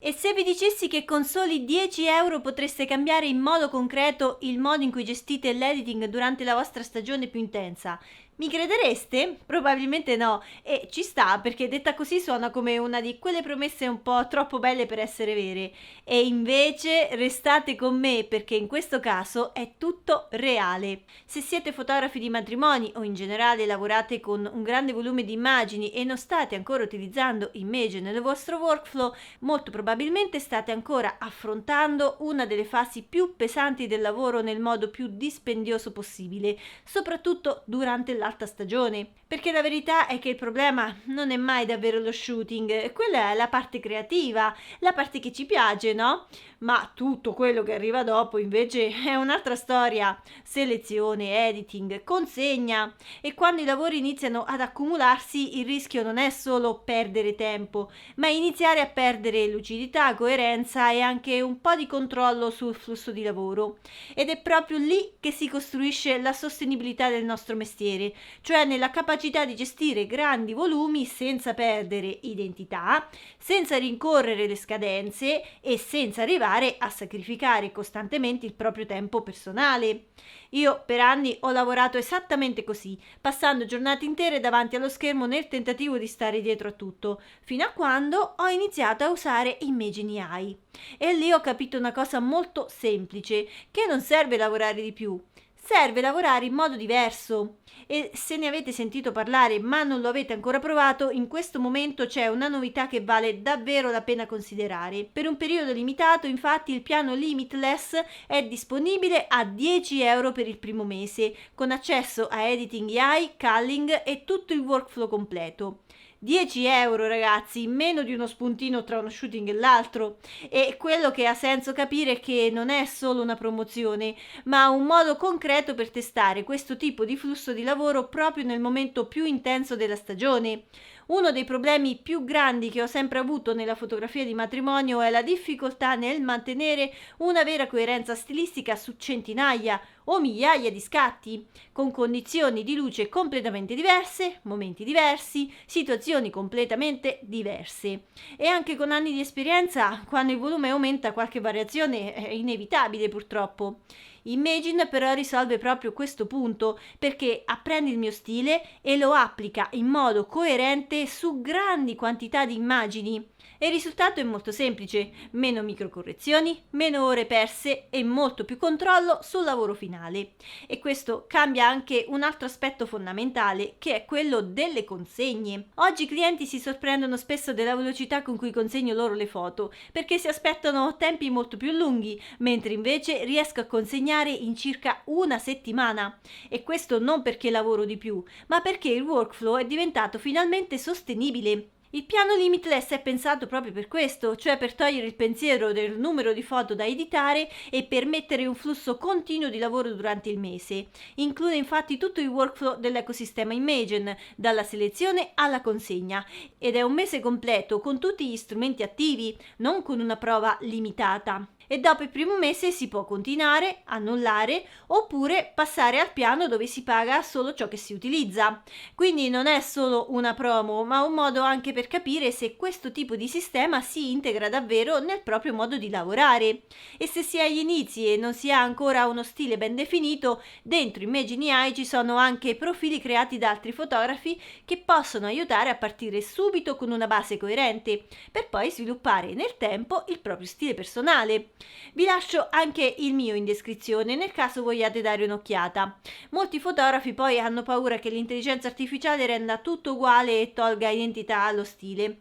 E se vi dicessi che con soli 10 € potreste cambiare in modo concreto il modo in cui gestite l'editing durante la vostra stagione più intensa, mi credereste? Probabilmente no, e ci sta perché detta così suona come una di quelle promesse un po' troppo belle per essere vere. E invece restate con me perché in questo caso è tutto reale. Se siete fotografi di matrimoni o in generale lavorate con un grande volume di immagini e non state ancora utilizzando Imagen nel vostro workflow, molto probabilmente state ancora affrontando una delle fasi più pesanti del lavoro nel modo più dispendioso possibile, soprattutto durante l'alta stagione. Perché la verità è che il problema non è mai davvero lo shooting, quella è la parte creativa, la parte che ci piace, no? Ma tutto quello che arriva dopo invece è un'altra storia. Selezione, editing, consegna. E quando i lavori iniziano ad accumularsi, il rischio non è solo perdere tempo, ma iniziare a perdere lucidità, coerenza e anche un po' di controllo sul flusso di lavoro. Ed è proprio lì che si costruisce la sostenibilità del nostro mestiere, cioè nella capacità di gestire grandi volumi senza perdere identità, senza rincorrere le scadenze e senza arrivare a sacrificare costantemente il proprio tempo personale. Io per anni ho lavorato esattamente così, passando giornate intere davanti allo schermo nel tentativo di stare dietro a tutto, fino a quando ho iniziato a usare Imagen AI. E lì ho capito una cosa molto semplice, che non serve lavorare di più, serve lavorare in modo diverso. E se ne avete sentito parlare ma non lo avete ancora provato, in questo momento c'è una novità che vale davvero la pena considerare. Per un periodo limitato, infatti, il piano Limitless è disponibile a 10 € per il primo mese, con accesso a editing AI, culling e tutto il workflow completo. 10 € ragazzi, meno di uno spuntino tra uno shooting e l'altro. E quello che ha senso capire è che non è solo una promozione, ma un modo concreto per testare questo tipo di flusso di lavoro proprio nel momento più intenso della stagione. Uno dei problemi più grandi che ho sempre avuto nella fotografia di matrimonio è la difficoltà nel mantenere una vera coerenza stilistica su centinaia o migliaia di scatti, con condizioni di luce completamente diverse, momenti diversi, situazioni completamente diverse. E anche con anni di esperienza, quando il volume aumenta, qualche variazione è inevitabile purtroppo. Imagen però risolve proprio questo punto perché apprende il mio stile e lo applica in modo coerente su grandi quantità di immagini. E il risultato è molto semplice: meno microcorrezioni, meno ore perse e molto più controllo sul lavoro finale. E questo cambia anche un altro aspetto fondamentale, che è quello delle consegne. Oggi i clienti si sorprendono spesso della velocità con cui consegno loro le foto, perché si aspettano tempi molto più lunghi, mentre invece riesco a consegnare in circa una settimana. E questo non perché lavoro di più, ma perché il workflow è diventato finalmente sostenibile. Il piano Limitless è pensato proprio per questo, cioè per togliere il pensiero del numero di foto da editare e permettere un flusso continuo di lavoro durante il mese. Include infatti tutto il workflow dell'ecosistema Imagen, dalla selezione alla consegna, ed è un mese completo con tutti gli strumenti attivi, non con una prova limitata. E dopo il primo mese si può continuare, annullare oppure passare al piano dove si paga solo ciò che si utilizza. Quindi non è solo una promo, ma un modo anche per capire se questo tipo di sistema si integra davvero nel proprio modo di lavorare. E se si è agli inizi e non si ha ancora uno stile ben definito, dentro Imagen AI ci sono anche profili creati da altri fotografi che possono aiutare a partire subito con una base coerente, per poi sviluppare nel tempo il proprio stile personale. Vi lascio anche il mio in descrizione nel caso vogliate dare un'occhiata. Molti fotografi poi hanno paura che l'intelligenza artificiale renda tutto uguale e tolga identità allo stile.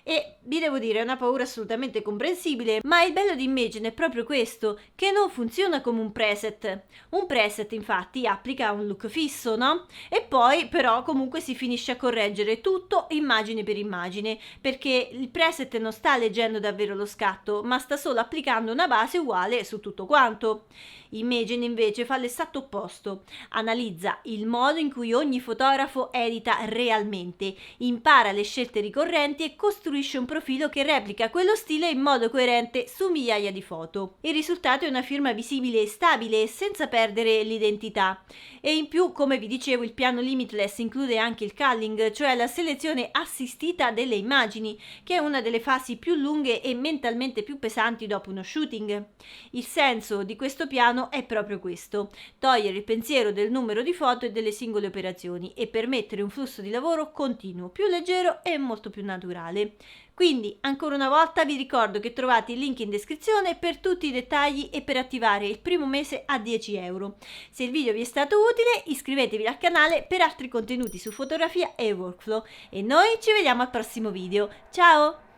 E vi devo dire, è una paura assolutamente comprensibile, ma il bello di Imagen è proprio questo, che non funziona come un preset. Un preset infatti applica un look fisso, no? E poi però comunque si finisce a correggere tutto immagine per immagine, perché il preset non sta leggendo davvero lo scatto, ma sta solo applicando una base uguale su tutto quanto. Imagen invece fa l'esatto opposto, analizza il modo in cui ogni fotografo edita realmente, impara le scelte ricorrenti e costruisce costruisce un profilo che replica quello stile in modo coerente su migliaia di foto. Il risultato è una firma visibile e stabile senza perdere l'identità. E in più, come vi dicevo, il piano Limitless include anche il culling, cioè la selezione assistita delle immagini, che è una delle fasi più lunghe e mentalmente più pesanti dopo uno shooting. Il senso di questo piano è proprio questo: togliere il pensiero del numero di foto e delle singole operazioni e permettere un flusso di lavoro continuo, più leggero e molto più naturale. Quindi, ancora una volta vi ricordo che trovate il link in descrizione per tutti i dettagli e per attivare il primo mese a 10 euro. Se il video vi è stato utile, iscrivetevi al canale per altri contenuti su fotografia e workflow. E noi ci vediamo al prossimo video. Ciao!